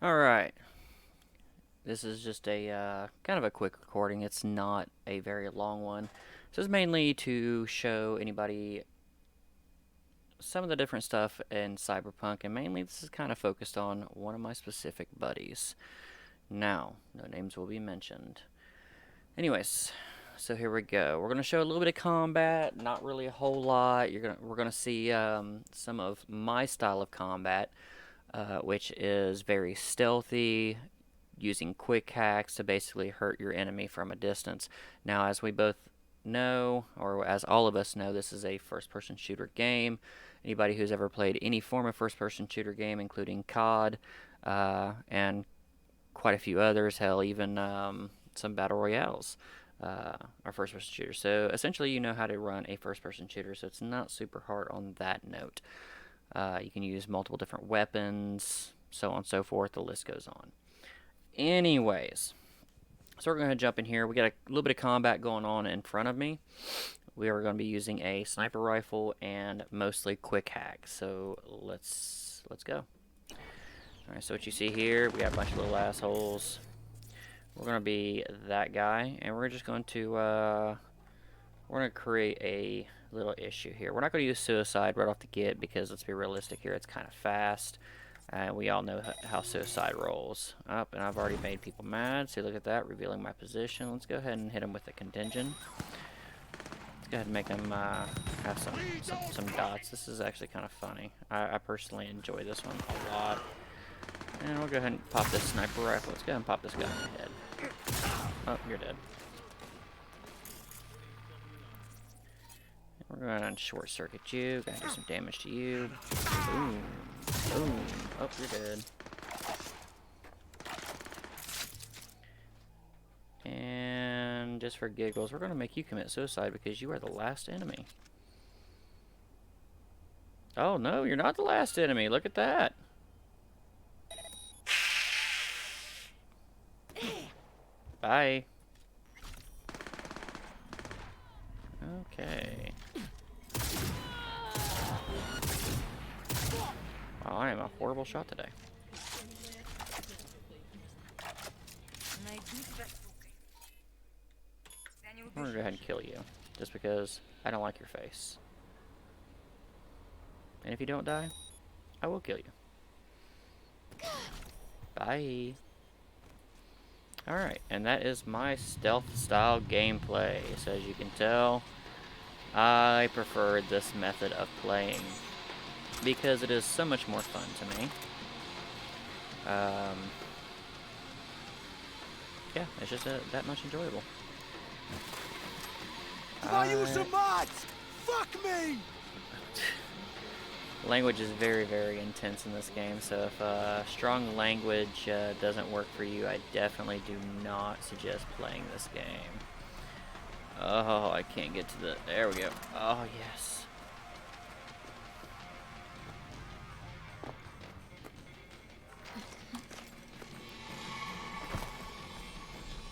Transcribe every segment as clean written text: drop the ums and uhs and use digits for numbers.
Alright, this is just a kind of a quick recording. It's not a very long one. This is mainly to show anybody some of the different stuff in Cyberpunk, and mainly this is kind of focused on one of my specific buddies. Now, no names will be mentioned. Anyways, so here we go. We're gonna show a little bit of combat, not really a whole lot. We're gonna see some of my style of combat, which is very stealthy, using quick hacks to basically hurt your enemy from a distance. Now, as we both know, or as all of us know, this is a first-person shooter game. Anybody who's ever played any form of first-person shooter game, including COD, and quite a few others, hell, even some battle royales, are first-person shooters. So essentially, you know how to run a first-person shooter. So it's not super hard on that note. You can use multiple different weapons, so on and so forth. The list goes on. Anyways, so we're going to jump in here. We got a little bit of combat going on in front of me. We are going to be using a sniper rifle and mostly quick hack. So let's go. All right, so what you see here, we got a bunch of little assholes. We're going to be that guy, and we're just going to create a little issue here. We're not going to use suicide right off the get because let's be realistic here, it's kind of fast. We all know how suicide rolls. Up, and I've already made people mad. See, look at that, revealing my position. Let's go ahead and hit them with the contingent. Let's go ahead and make them have some dots. This is actually kind of funny. I personally enjoy this one a lot. And we'll go ahead and pop this sniper rifle. Let's go ahead and pop this guy in the head. Oh, you're dead. We're going to short circuit you. Gonna do some damage to you. Boom. Boom. Oh, you're dead. And just for giggles, we're going to make you commit suicide because you are the last enemy. Oh, no, you're not the last enemy. Look at that. Bye. Okay. Oh, I am a horrible shot today. I'm gonna go ahead and kill you, just because I don't like your face. And if you don't die, I will kill you. Bye. Alright, and that is my stealth style gameplay. So as you can tell, I prefer this method of playing because it is so much more fun to me. Yeah, it's just that much enjoyable. I use some mods! Fuck me! Language is very, very intense in this game, so if strong language doesn't work for you, I definitely do not suggest playing this game. Oh, I can't get to the... There we go. Oh, yes.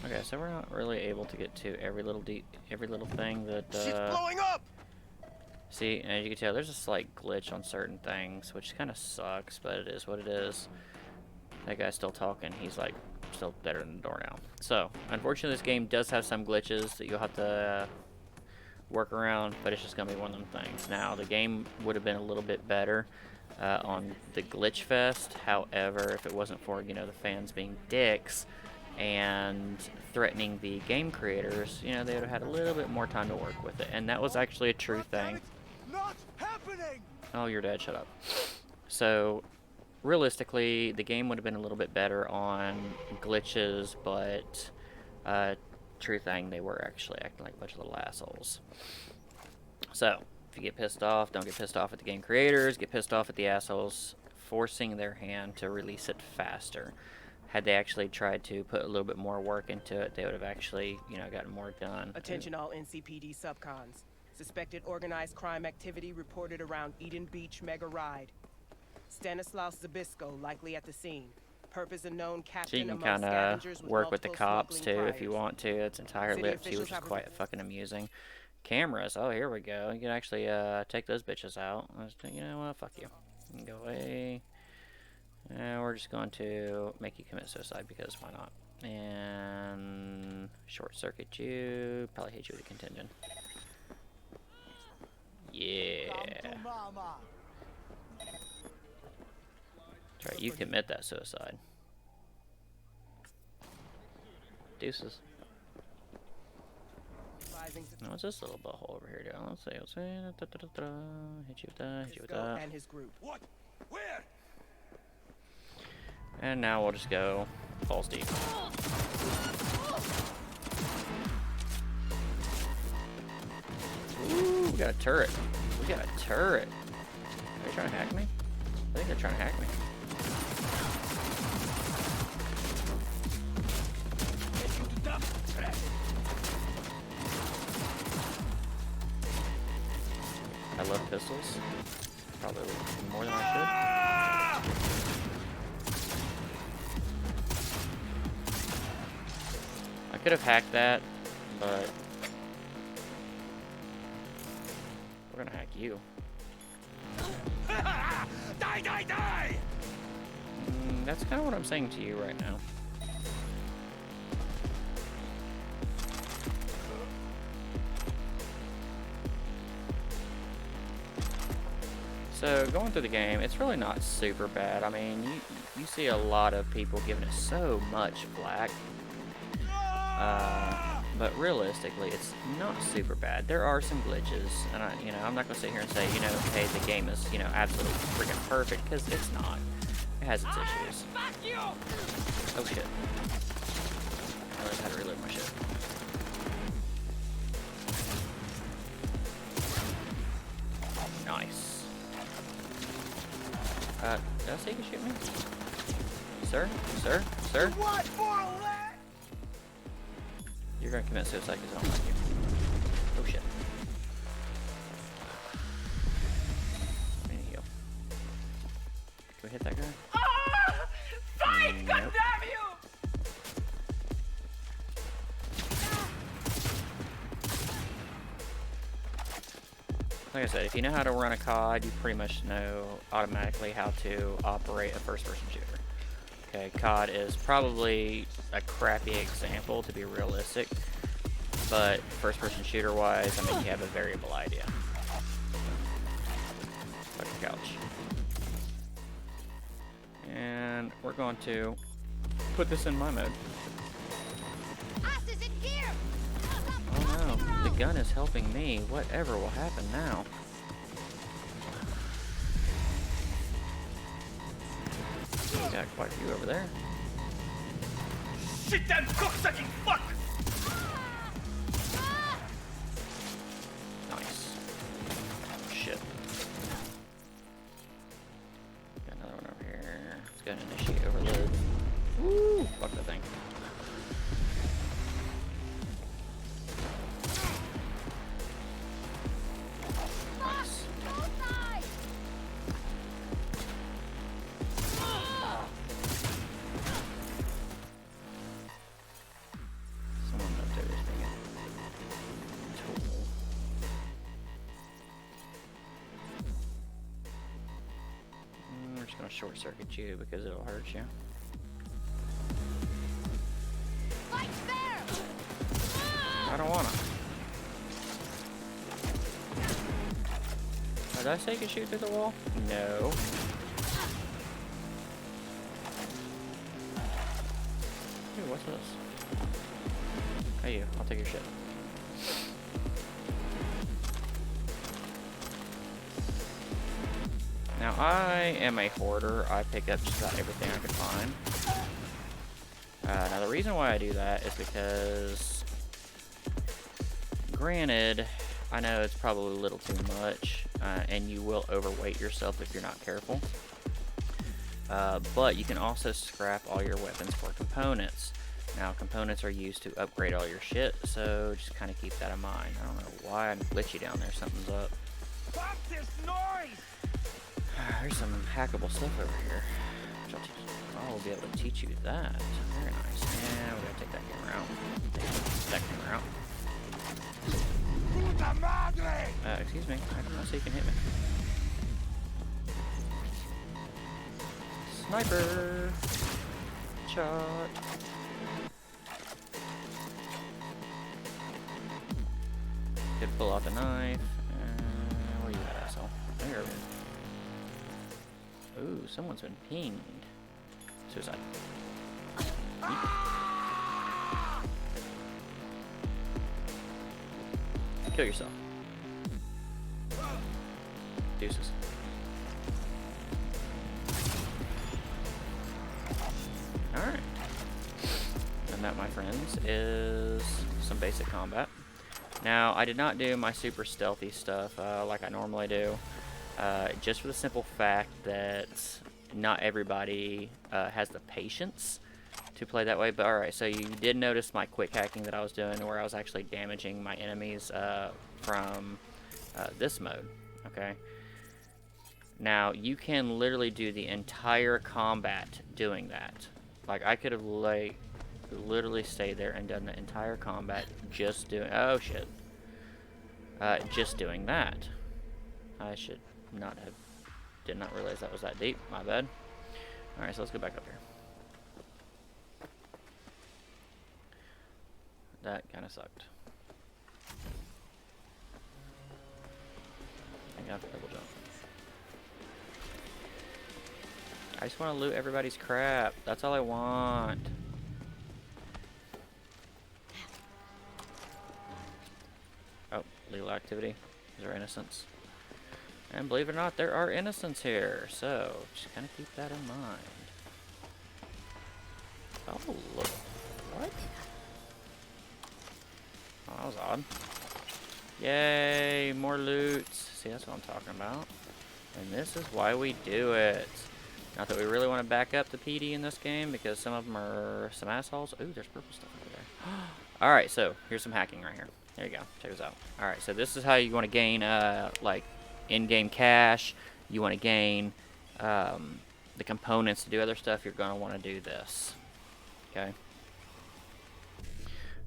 Okay, so we're not really able to get to every little thing that... Shit's blowing up! See, as you can tell, there's a slight glitch on certain things, which kind of sucks, but it is what it is. That guy's still talking. He's, like, still better than the door now. So, unfortunately, this game does have some glitches that you'll have to work around, but it's just going to be one of them things. Now, the game would have been a little bit better on the Glitch Fest. However, if it wasn't for, you know, the fans being dicks and threatening the game creators, you know, they would have had a little bit more time to work with it. And that was actually a true thing. Not happening! Oh, you're dead. Shut up. So, realistically, the game would have been a little bit better on glitches, but true thing, they were actually acting like a bunch of little assholes. So, if you get pissed off, don't get pissed off at the game creators, get pissed off at the assholes forcing their hand to release it faster. Had they actually tried to put a little bit more work into it, they would have actually, you know, gotten more done. Attention all NCPD subcons. Suspected organized crime activity reported around Eden Beach Mega Ride. Stanislaus Zabisco likely at the scene. Purpose unknown, So captain you can among kind of scavengers with work with the multiple cops too smuggling if you priors. want to. It's entirely City up to you, which is officials quite fucking amusing. Cameras. Oh, here we go. You can actually take those bitches out. You know what? Fuck you. You can go away. And we're just going to make you commit suicide because why not? And short circuit you. Probably hit you with a contingent. Yeah. Come to mama. That's right, you commit that suicide. Deuces. Now, what's this little butthole over here doing? Let's see. Let's see. Hit you with that. Hit you with that. And his group. What? Where? And now we'll just go balls deep. Ooh, we got a turret. We got a turret. Are they trying to hack me? I think they're trying to hack me. I love pistols. Probably more than I should. I could have hacked that, but we're gonna hack you. Die, die, die! That's kind of what I'm saying to you right now. So going through the game, it's really not super bad. I mean, you see a lot of people giving it so much flack. But realistically, it's not super bad. There are some glitches, and I'm not gonna sit here and say, hey, the game is, absolutely freaking perfect, because it's not. It has its issues. Oh shit! I learned how to reload my shit. Nice. Did I say you could shoot me? Sir? Sir? Sir? What for that? You're gonna commit suicide because I don't like you. Oh shit. I need to heal. Can we hit that guy? Fight! Nope. God damn you! Like I said, if you know how to run a COD, you pretty much know automatically how to operate a first-person shooter. Okay, COD is probably a crappy example to be realistic, but first-person shooter-wise, I mean, you have a variable idea. Fucking couch. And we're going to put this in my mode. Oh no, the gun is helping me. Whatever will happen now? We got quite a few over there. Shit, damn cocksucking fuck! Nice. Shit. Got another one over here. Let's go ahead and initiate overload. Woo! Fuck that thing. Nice. Someone up there is being a tool. We're just gonna short circuit you because it'll hurt you. I don't wanna. Did I say you could shoot through the wall? No. Dude, what's this? Hey you, I'll take your shit. Now I am a hoarder. I pick up just about everything I can find. Now the reason why I do that is because, granted, I know it's probably a little too much, and you will overweight yourself if you're not careful. But you can also scrap all your weapons for components. Now, components are used to upgrade all your shit, so just kind of keep that in mind. I don't know why I'm glitchy down there. Something's up. Fuck this noise! There's some hackable stuff over here. Which I'll be able to teach you that. Very nice. Yeah, we gotta take that camera out. Take that camera out. Puta madre! Excuse me. I don't know, so you can hit me. Sniper! Shot! Could pull out the knife. Where you at, asshole? There. Ooh, someone's been pinged. Suicide. Kill yourself. Deuces. Alright. And that, my friends, is some basic combat. Now, I did not do my super stealthy stuff like I normally do, just for the simple fact that not everybody has the patience to play that way. But alright, so you did notice my quick hacking that I was doing, where I was actually damaging my enemies from this mode, okay? Now, you can literally do the entire combat doing that. Like, I could have, like, literally stayed there and done the entire combat just doing... Oh, shit. Just doing that. I should not have... Did not realize that was that deep. My bad. Alright, so let's go back up here. That kind of sucked. I got to double jump. I just want to loot everybody's crap. That's all I want. Oh, legal activity. These are innocents. And believe it or not, there are innocents here. So, just kind of keep that in mind. Oh, look. What? Oh, that was odd. Yay, more loot. See, that's what I'm talking about. And this is why we do it. Not that we really want to back up the PD in this game, because some of them are some assholes. Ooh, there's purple stuff over there. Alright, so here's some hacking right here. There you go. Check this out. Alright, so this is how you want to gain, like, in-game cash. You want to gain the components to do other stuff. You're going to want to do this. Okay?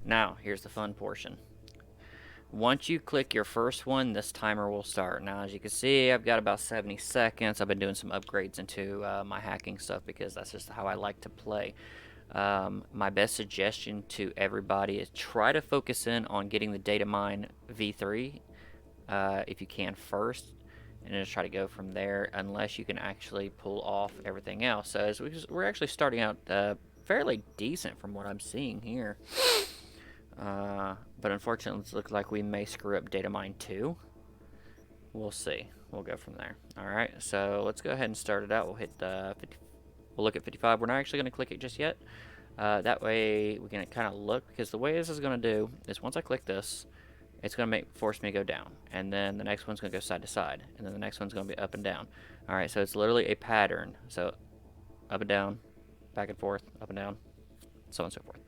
Now, here's the fun portion. Once you click your first one, this timer will start. Now, as you can see, I've got about 70 seconds. I've been doing some upgrades into my hacking stuff because that's just how I like to play. My best suggestion to everybody is try to focus in on getting the data mine V3 if you can first, and just try to go from there unless you can actually pull off everything else. So as we're actually starting out fairly decent from what I'm seeing here. But unfortunately, it looks like we may screw up data mine 2. We'll see. We'll go from there. Alright, so let's go ahead and start it out. We'll hit 50, we'll look at 55. We're not actually going to click it just yet. That way we can kind of look, because the way this is going to do is once I click this, it's going to force me to go down. And then the next one's going to go side to side. And then the next one's going to be up and down. Alright, so it's literally a pattern. So up and down, back and forth, up and down, so on and so forth.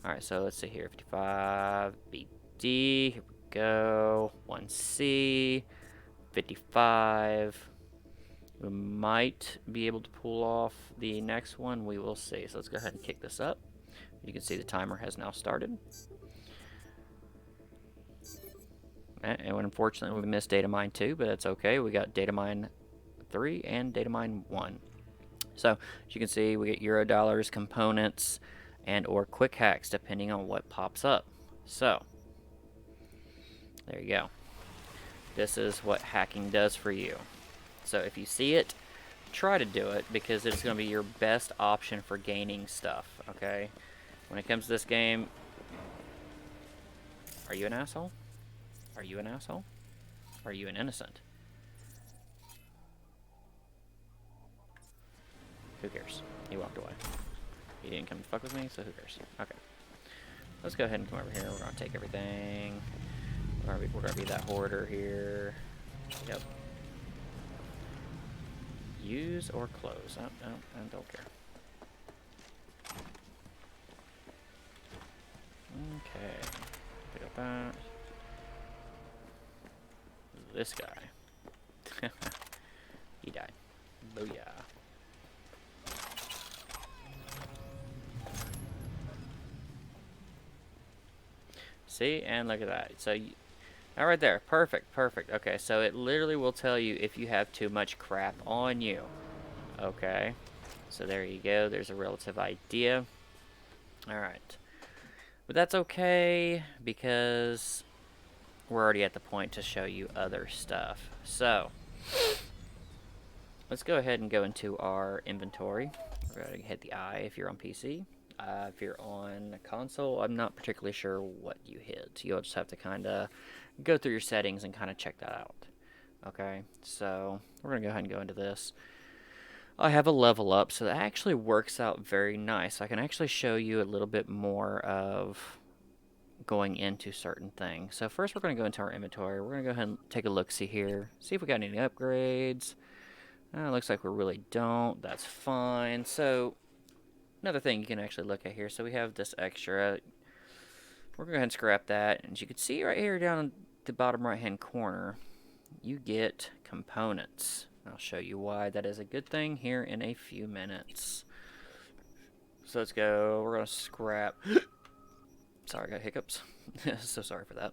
Alright, so let's see here. 55 BD. Here we go. 1C. 55. We might be able to pull off the next one. We will see. So let's go ahead and kick this up. You can see the timer has now started. And unfortunately, we missed data mine 2, but that's okay. We got data mine 3 and data mine 1. So, as you can see, we get Eurodollars, components, and or quick hacks depending on what pops up. So there you go. This is what hacking does for you. So if you see it, try to do it, because it's going to be your best option for gaining stuff. Okay, when it comes to this game, are you an asshole? Are you an asshole? Are you an innocent? Who cares? He walked away. He didn't come to fuck with me, so who cares? Okay. Let's go ahead and come over here. We're going to take everything. We're going to be that hoarder here. Yep. Use or close. I don't care. Okay. Pick up that. This guy. He died. Booyah. See, and look at that. So, now right there, perfect, perfect. Okay, so it literally will tell you if you have too much crap on you. Okay, So there you go. There's a relative idea. Alright. But that's okay because we're already at the point to show you other stuff. So, let's go ahead and go into our inventory. We're going to hit the I if you're on PC. If you're on console, I'm not particularly sure what you hit. You'll just have to kind of go through your settings and kind of check that out. Okay, so we're going to go ahead and go into this. I have a level up, so that actually works out very nice. I can actually show you a little bit more of going into certain things. So first we're going to go into our inventory. We're going to go ahead and take a look-see here. See if we got any upgrades. Looks like we really don't. That's fine. So another thing you can actually look at here. So we have this extra. We're going to go ahead and scrap that. And as you can see right here down in the bottom right-hand corner, you get components. I'll show you why that is a good thing here in a few minutes. So let's go. We're going to scrap. Sorry, I got hiccups. So sorry for that.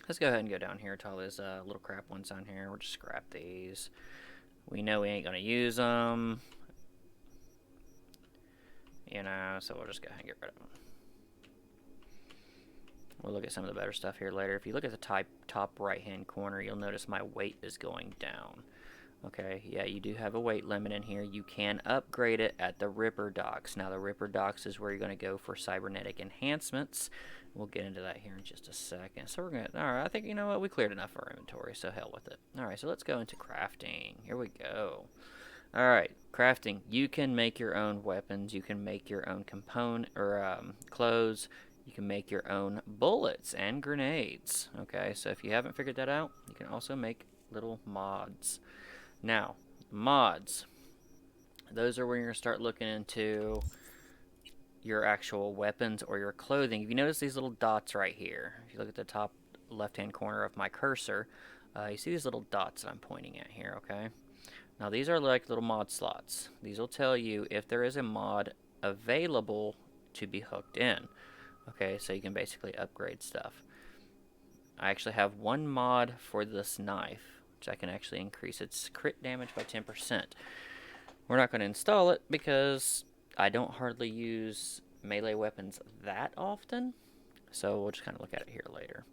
Let's go ahead and go down here to all these little crap ones down here. We'll just scrap these. We know we ain't going to use them. You know, so we'll just go ahead and get rid of them. We'll look at some of the better stuff here later. If you look at the top right-hand corner, you'll notice my weight is going down. Okay, yeah, you do have a weight limit in here. You can upgrade it at the Ripper docks. Now, the Ripper docks is where you're going to go for cybernetic enhancements. We'll get into that here in just a second. So we're going to, all right, I think, you know what, we cleared enough of our inventory, so hell with it. All right, so let's go into crafting. Here we go. All right, crafting. You can make your own weapons. You can make your own component or clothes. You can make your own bullets and grenades. Okay, so if you haven't figured that out, you can also make little mods. Now, mods. Those are where you're going to start looking into your actual weapons or your clothing. If you notice these little dots right here, if you look at the top left-hand corner of my cursor, you see these little dots that I'm pointing at here, okay? Now, these are like little mod slots. These will tell you if there is a mod available to be hooked in. Okay, so you can basically upgrade stuff. I actually have one mod for this knife, which I can actually increase its crit damage by 10%. We're not going to install it because I don't hardly use melee weapons that often. So we'll just kind of look at it here later.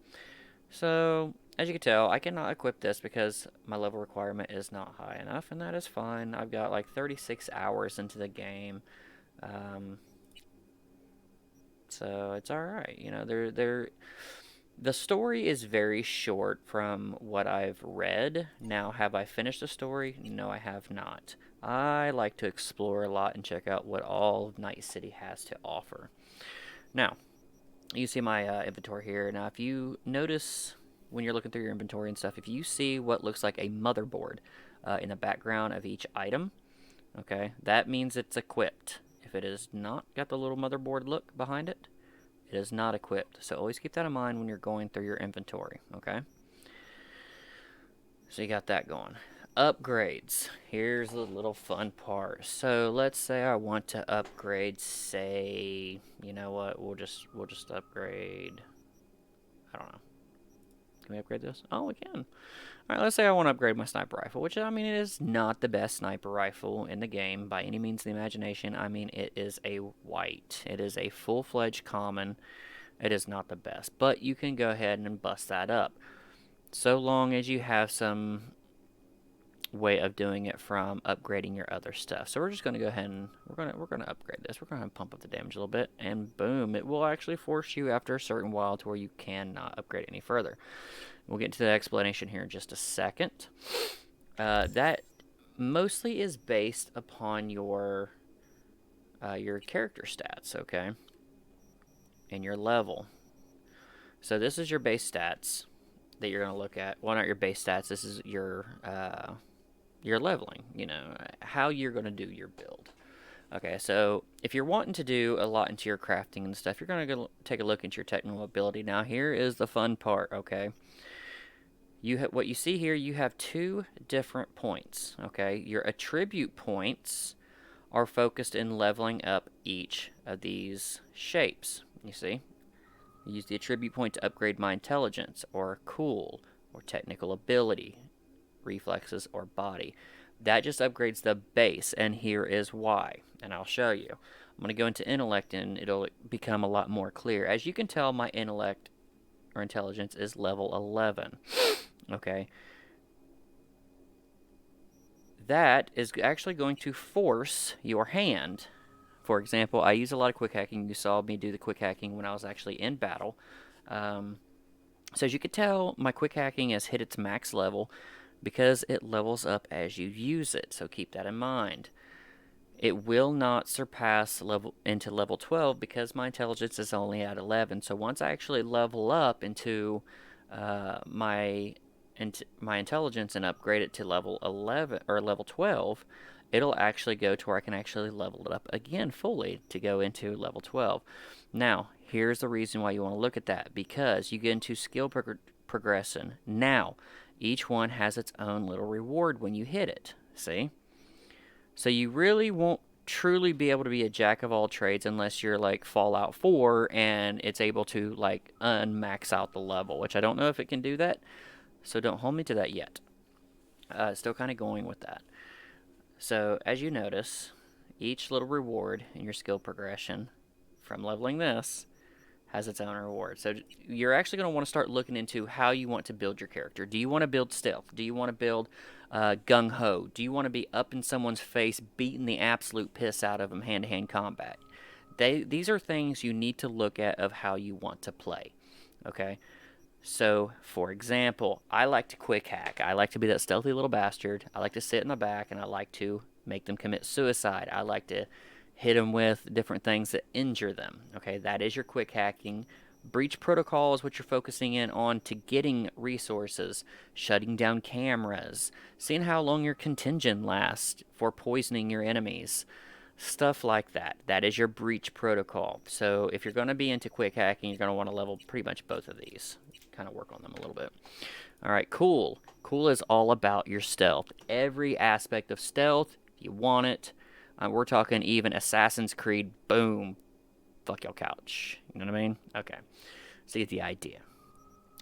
So, as you can tell, I cannot equip this because my level requirement is not high enough, and that is fine. I've got like 36 hours into the game. So it's alright. You know, the story is very short from what I've read. Now, have I finished the story? No, I have not. I like to explore a lot and check out what all Night City has to offer. Now, you see my inventory here. Now, if you notice when you're looking through your inventory and stuff, if you see what looks like a motherboard in the background of each item, okay, that means it's equipped. If it has not got the little motherboard look behind it, it is not equipped. So always keep that in mind when you're going through your inventory, okay? So you got that going. Upgrades. Here's the little fun part. So let's say I want to upgrade, say, you know what, we'll just upgrade, I don't know. Can we upgrade this? Oh, we can. Alright, let's say I want to upgrade my sniper rifle, which, I mean, it is not the best sniper rifle in the game by any means of the imagination. I mean, it is a white. It is a full-fledged common. It is not the best, but you can go ahead and bust that up. So long as you have some way of doing it from upgrading your other stuff. So we're just going to go ahead and we're going to upgrade this. We're going to pump up the damage a little bit, and boom, it will actually force you after a certain while to where you cannot upgrade any further. We'll get into the explanation here in just a second. That mostly is based upon your character stats, okay, and your level. So this is your base stats that you're going to look at. Well, not your base stats. This is your leveling. You know, how you're going to do your build. Okay, so if you're wanting to do a lot into your crafting and stuff, you're going to go take a look at your technical ability. Now, here is the fun part, okay? What you see here, you have two different points, okay? Your attribute points are focused in leveling up each of these shapes, you see? I use the attribute point to upgrade my intelligence, or cool, or technical ability, reflexes, or body. That just upgrades the base, and here is why, and I'll show you. I'm going to go into intellect, and it'll become a lot more clear. As you can tell, my intellect or intelligence is level 11. Okay, that is actually going to force your hand. For example, I use a lot of quick hacking. You saw me do the quick hacking when I was actually in battle. So as you can tell, my quick hacking has hit its max level because it levels up as you use it. So keep that in mind. It will not surpass level into level 12 because my intelligence is only at 11. So once I actually level up into my intelligence and upgrade it to level 11 or level 12, it'll actually go to where I can actually level it up again fully to go into level 12. Now, here's the reason why you want to look at that, because you get into skill progression. Now, each one has its own little reward when you hit it. See? So you really won't truly be able to be a jack of all trades unless you're like Fallout 4 and it's able to like unmax out the level, which I don't know if it can do that. So don't hold me to that yet. Still kind of going with that. So as you notice, each little reward in your skill progression from leveling this has its own reward. So you're actually going to want to start looking into how you want to build your character. Do you want to build stealth? Do you want to build gung-ho? Do you want to be up in someone's face, beating the absolute piss out of them hand-to-hand combat? These are things you need to look at of how you want to play. Okay? So, for example, I like to quick hack. I like to be that stealthy little bastard. I like to sit in the back, and I like to make them commit suicide. I like to hit them with different things that injure them. Okay, that is your quick hacking. Breach protocol is what you're focusing in on to getting resources, shutting down cameras, seeing how long your contingent lasts for poisoning your enemies. Stuff like that. That is your breach protocol. So if you're going to be into quick hacking, you're going to want to level pretty much both of these. Kind of work on them a little bit. All right, cool. Cool is all about your stealth. Every aspect of stealth, if you want it. We're talking even Assassin's Creed, boom, fuck your couch. You know what I mean? Okay. So you get the idea.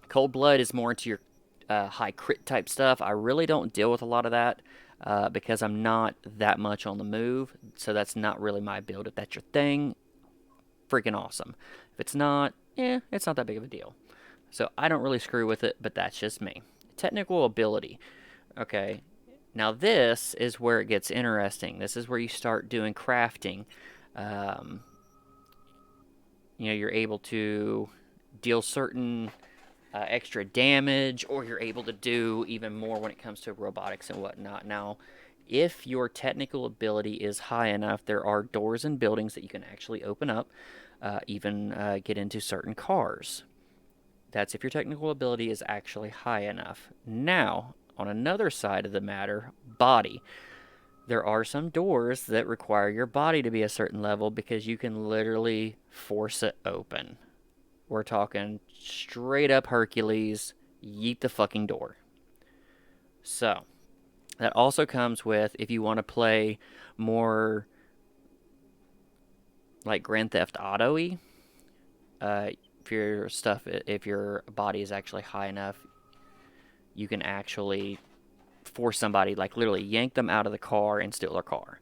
Cold Blood is more into your high crit type stuff. I really don't deal with a lot of that because I'm not that much on the move. So that's not really my build. If that's your thing, freaking awesome. If it's not, it's not that big of a deal. So I don't really screw with it, but that's just me. Technical ability. Okay. Now this is where it gets interesting. This is where you start doing crafting. You're able to deal certain extra damage, or you're able to do even more when it comes to robotics and whatnot. Now, if your technical ability is high enough, there are doors in buildings that you can actually open up, even get into certain cars. That's if your technical ability is actually high enough. Now, on another side of the matter, body. There are some doors that require your body to be a certain level because you can literally force it open. We're talking straight up Hercules, yeet the fucking door. So, that also comes with if you want to play more like Grand Theft Auto-y, if your body is actually high enough, you can actually force somebody, like literally yank them out of the car and steal their car.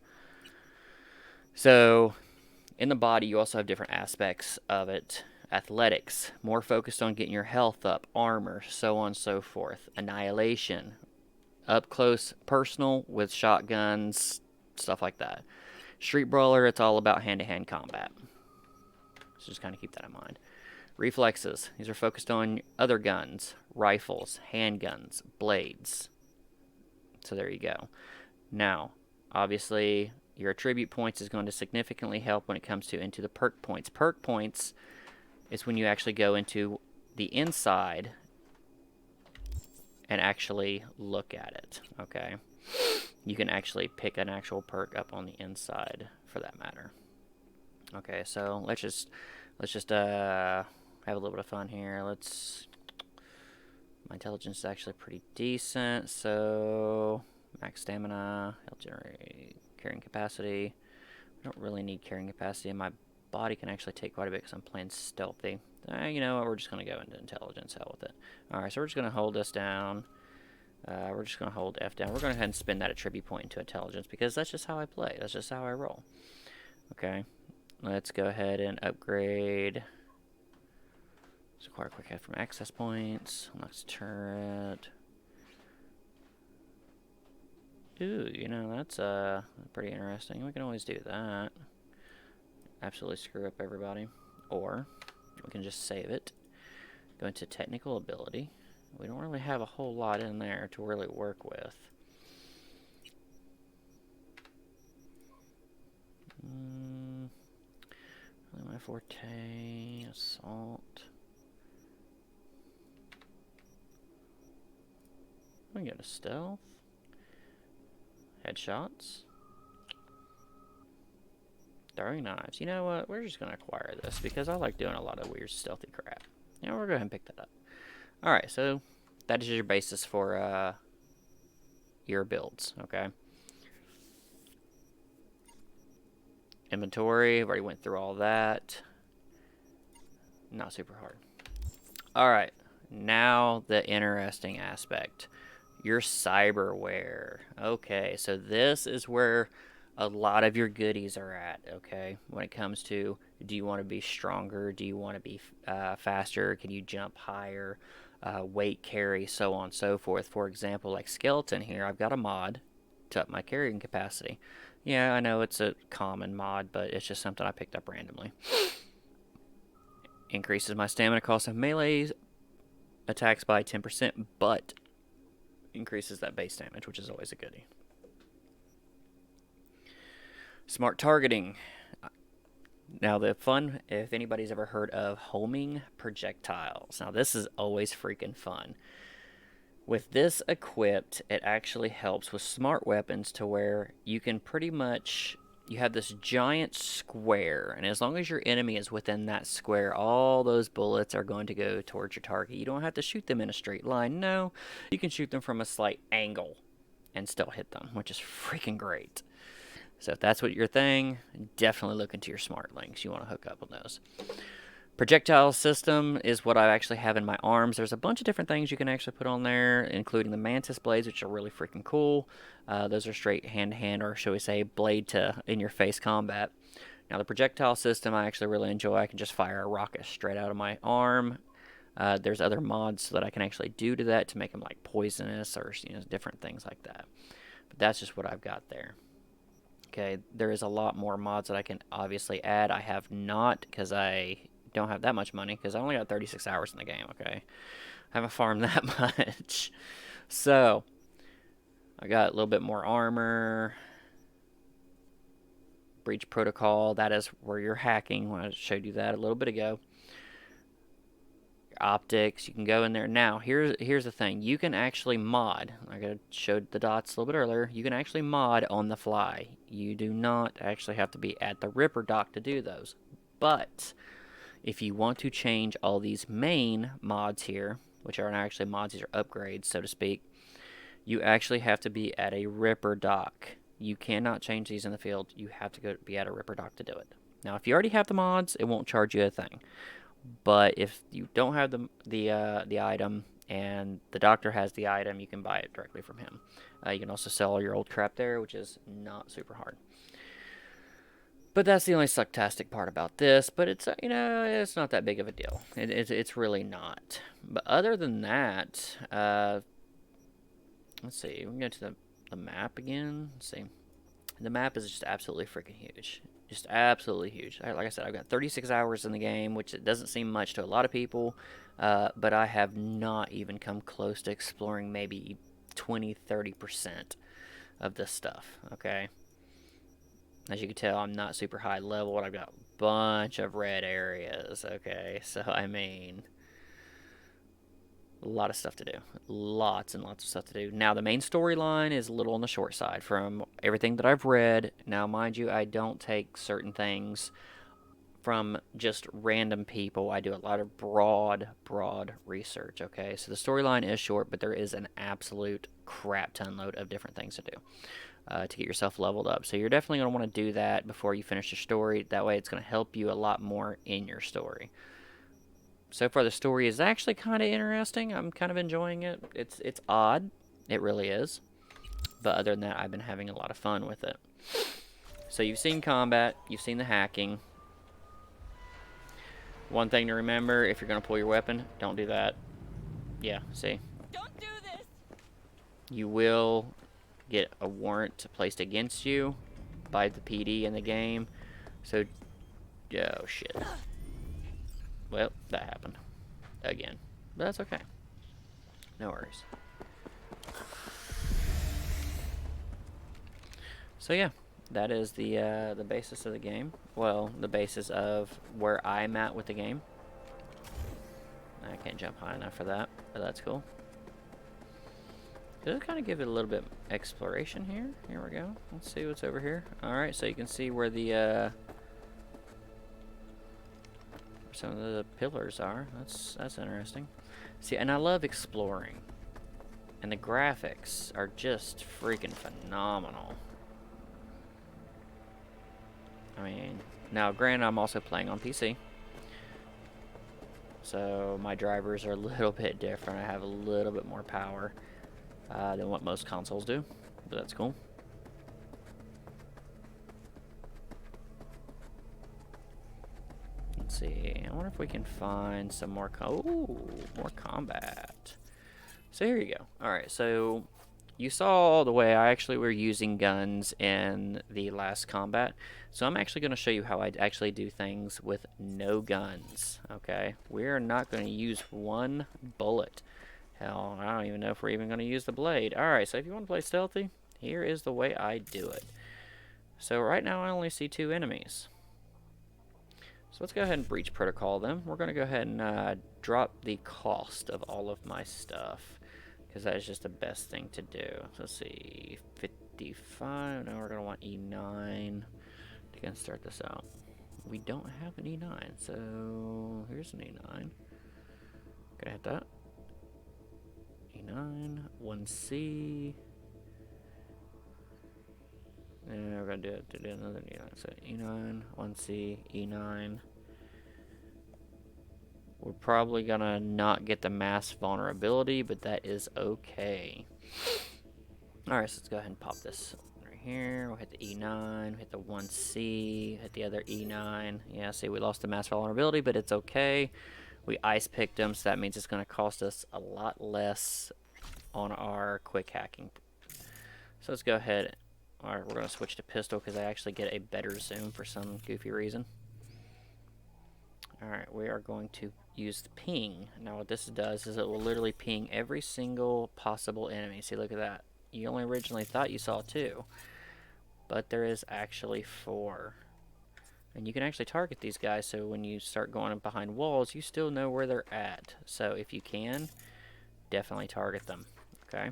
So, in the body, you also have different aspects of it. Athletics, more focused on getting your health up, armor, so on and so forth. Annihilation, up close, personal with shotguns, stuff like that. Street brawler, it's all about hand-to-hand combat. So just kind of keep that in mind. Reflexes, these are focused on other guns, rifles, handguns, blades. So there you go. Now, obviously, your attribute points is going to significantly help when it comes to into the perk points. Perk points is when you actually go into the inside and actually look at it, okay? You can actually pick an actual perk up on the inside for that matter. Okay, so let's just have a little bit of fun here. My intelligence is actually pretty decent, so max stamina, he'll generate carrying capacity. I don't really need carrying capacity, and my body can actually take quite a bit because I'm playing stealthy. You know what, we're just going to go into intelligence, hell with it. Alright, so we're just going to hold this down. We're just going to hold F down. We're going to go ahead and spin that attribute point into intelligence because that's just how I play. That's just how I roll. Okay. Let's go ahead and upgrade. Let's acquire quick head from access points. Unlocks turret. Ooh, you know, that's pretty interesting. We can always do that. Absolutely screw up everybody. Or we can just save it. Go into technical ability. We don't really have a whole lot in there to really work with. Really my forte, assault. We can go to stealth. Headshots. Throwing knives. You know what? We're just going to acquire this because I like doing a lot of weird stealthy crap. You know, we're going to go ahead and pick that up. Alright, so that is your basis for your builds, okay? Inventory, I've already went through all that. Not super hard. Alright, now the interesting aspect. Your cyberware. Okay, so this is where a lot of your goodies are at, okay? When it comes to, do you want to be stronger? Do you want to be faster? Can you jump higher? Weight carry, so on and so forth. For example, like skeleton here, I've got a mod to up my carrying capacity. Yeah, I know it's a common mod, but it's just something I picked up randomly. Increases my stamina cost of melee attacks by 10%, but increases that base damage, which is always a goodie. Smart targeting. Now the fun, if anybody's ever heard of homing projectiles. Now this is always freaking fun. With this equipped, it actually helps with smart weapons to where you can pretty much, you have this giant square, and as long as your enemy is within that square, all those bullets are going to go towards your target. You don't have to shoot them in a straight line. No, you can shoot them from a slight angle and still hit them, which is freaking great. So if that's what your thing, definitely look into your smart links. You want to hook up on those. Projectile system is what I actually have in my arms. There's a bunch of different things you can actually put on there, including the mantis blades, which are really freaking cool. Those are straight hand-to-hand, or shall we say, blade to in-your-face combat. Now the projectile system I actually really enjoy. I can just fire a rocket straight out of my arm. There's other mods that I can actually do to that to make them like poisonous or different things like that. But that's just what I've got there. Okay, there is a lot more mods that I can obviously add. I have not, because I don't have that much money, because I only got 36 hours in the game, okay? I haven't farmed that much. So, I got a little bit more armor. Breach protocol, that is where you're hacking. I showed you that a little bit ago. Optics, you can go in there. Now, here's the thing. You can actually mod. I showed the dots a little bit earlier. You can actually mod on the fly. You do not actually have to be at the Ripper dock to do those. But if you want to change all these main mods here, which aren't actually mods, these are upgrades, so to speak, you actually have to be at a Ripper dock. You cannot change these in the field. You have to be at a Ripper dock to do it. Now, if you already have the mods, it won't charge you a thing. But if you don't have the item and the doctor has the item, you can buy it directly from him. You can also sell all your old crap there, which is not super hard. But that's the only sucktastic part about this. But it's it's not that big of a deal. It's really not. But other than that, let's see. We can go to the map again. Let's see. The map is just absolutely freaking huge. Just absolutely huge. Like I said, I've got 36 hours in the game, which it doesn't seem much to a lot of people, but I have not even come close to exploring maybe 20-30% of this stuff, okay? As you can tell, I'm not super high level. I've got a bunch of red areas, okay? So, I mean, a lot of stuff to do. Lots and lots of stuff to do. Now, the main storyline is a little on the short side from everything that I've read. Now, mind you, I don't take certain things from just random people. I do a lot of broad research, okay? So the storyline is short, but there is an absolute crap ton load of different things to do to get yourself leveled up. So you're definitely going to want to do that before you finish your story. That way it's going to help you a lot more in your story. So far, the story is actually kind of interesting. I'm kind of enjoying it. It's odd. It really is. But other than that, I've been having a lot of fun with it. So you've seen combat, you've seen the hacking. One thing to remember, if you're going to pull your weapon, don't do that. Yeah, see? Don't do this! You will get a warrant placed against you by the PD in the game. So, oh shit. Well, that happened. Again. But that's okay. No worries. So yeah, that is the basis of the game. Well, the basis of where I'm at with the game. I can't jump high enough for that, but that's cool. Does it kind of give it a little bit exploration here? Here we go. Let's see what's over here. Alright, so you can see where the some of the pillars are. That's interesting. See, and I love exploring. And the graphics are just freaking phenomenal. I mean, now granted, I'm also playing on PC. So my drivers are a little bit different. I have a little bit more power than what most consoles do. But that's cool. Let's see. I wonder if we can find some more more combat. So here you go. Alright, so you saw the way I actually were using guns in the last combat. So I'm actually going to show you how I actually do things with no guns. Okay? We're not going to use one bullet. Hell, I don't even know if we're even going to use the blade. Alright, so if you want to play stealthy, here is the way I do it. So right now I only see 2 enemies. So let's go ahead and breach protocol them. We're going to go ahead and drop the cost of all of my stuff, because that is just the best thing to do. So let's see, 55. Now we're going to want E9 to get start this out. We don't have an E9, so here's an E9. Gonna hit that. E9, 1C. And we're gonna do another E9. So E9, 1C, E9. We're probably gonna not get the mass vulnerability, but that is okay. Alright, so let's go ahead and pop this right here. We'll hit the E9, hit the 1C, hit the other E9. Yeah, see, we lost the mass vulnerability, but it's okay. We ice picked them, so that means it's gonna cost us a lot less on our quick hacking. So let's go ahead. Alright, we're gonna switch to pistol because I actually get a better zoom for some goofy reason. Alright, we are going to use the ping. Now what this does is it will literally ping every single possible enemy. See, look at that. You only originally thought you saw 2, but there is actually 4. And you can actually target these guys, so when you start going behind walls, you still know where they're at. So if you can, definitely target them. Okay?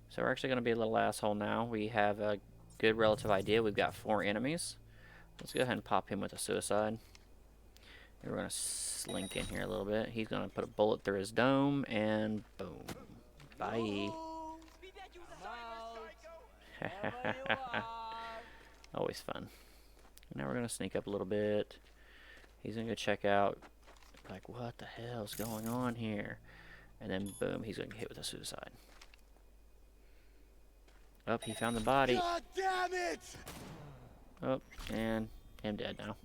So we're actually going to be a little asshole now. We have a good relative idea. We've got 4 enemies. Let's go ahead and pop him with a suicide. And we're going to slink in here a little bit. He's going to put a bullet through his dome, and boom. Bye. Always fun. Now we're going to sneak up a little bit. He's going to go check out, like, what the hell is going on here? And then, boom, he's going to get hit with a suicide. Oh, he found the body. God damn it! Oh, and I'm dead now.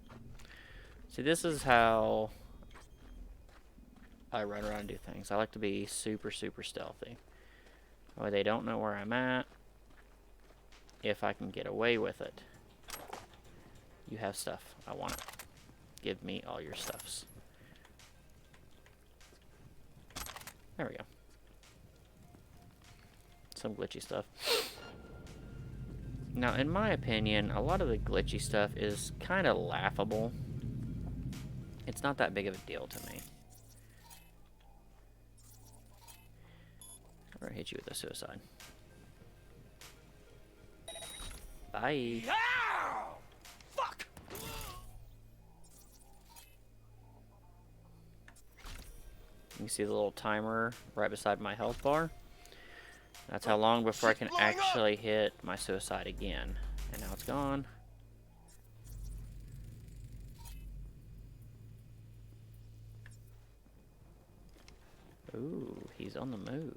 See, this is how I run around and do things. I like to be super, super stealthy. That way they don't know where I'm at. If I can get away with it. You have stuff. I want it. Give me all your stuffs. There we go. Some glitchy stuff. Now, in my opinion, a lot of the glitchy stuff is kind of laughable. It's not that big of a deal to me. I'm gonna hit you with a suicide. Bye. Ow! Fuck! You can see the little timer right beside my health bar. That's how long before I can actually hit my suicide again. And now it's gone. Ooh, he's on the move.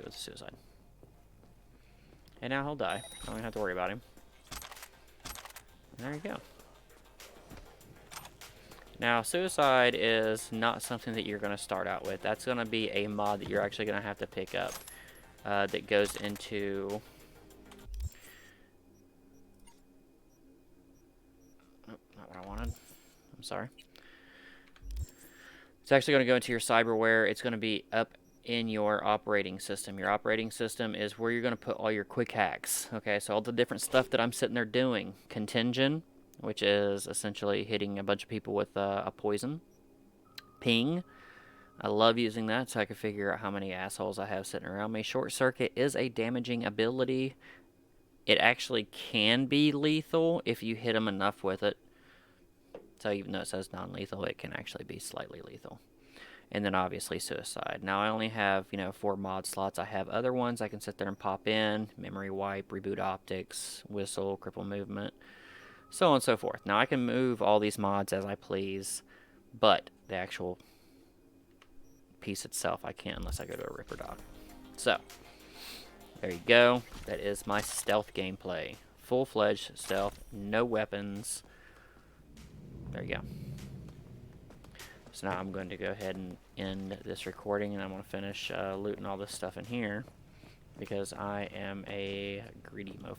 it's a suicide. And now he'll die. I don't even have to worry about him. There you go. Now, suicide is not something that you're going to start out with. That's going to be a mod that you're actually going to have to pick up that goes into... Oh, not what I wanted. I'm sorry. It's actually going to go into your cyberware. It's going to be up in your operating system. Your operating system is where you're going to put all your quick hacks. Okay, so all the different stuff that I'm sitting there doing. Contingent, which is essentially hitting a bunch of people with a poison. Ping. I love using that so I can figure out how many assholes I have sitting around me. Short circuit is a damaging ability. It actually can be lethal if you hit them enough with it. So even though it says non-lethal, it can actually be slightly lethal. And then obviously suicide. Now I only have, 4 mod slots. I have other ones I can sit there and pop in. Memory wipe, reboot optics, whistle, cripple movement, so on and so forth. Now I can move all these mods as I please, but the actual piece itself I can't unless I go to a Ripper dock. So, there you go. That is my stealth gameplay. Full-fledged stealth, no weapons. There you go. So now I'm going to go ahead and end this recording, and I'm going to finish looting all this stuff in here because I am a greedy mofo.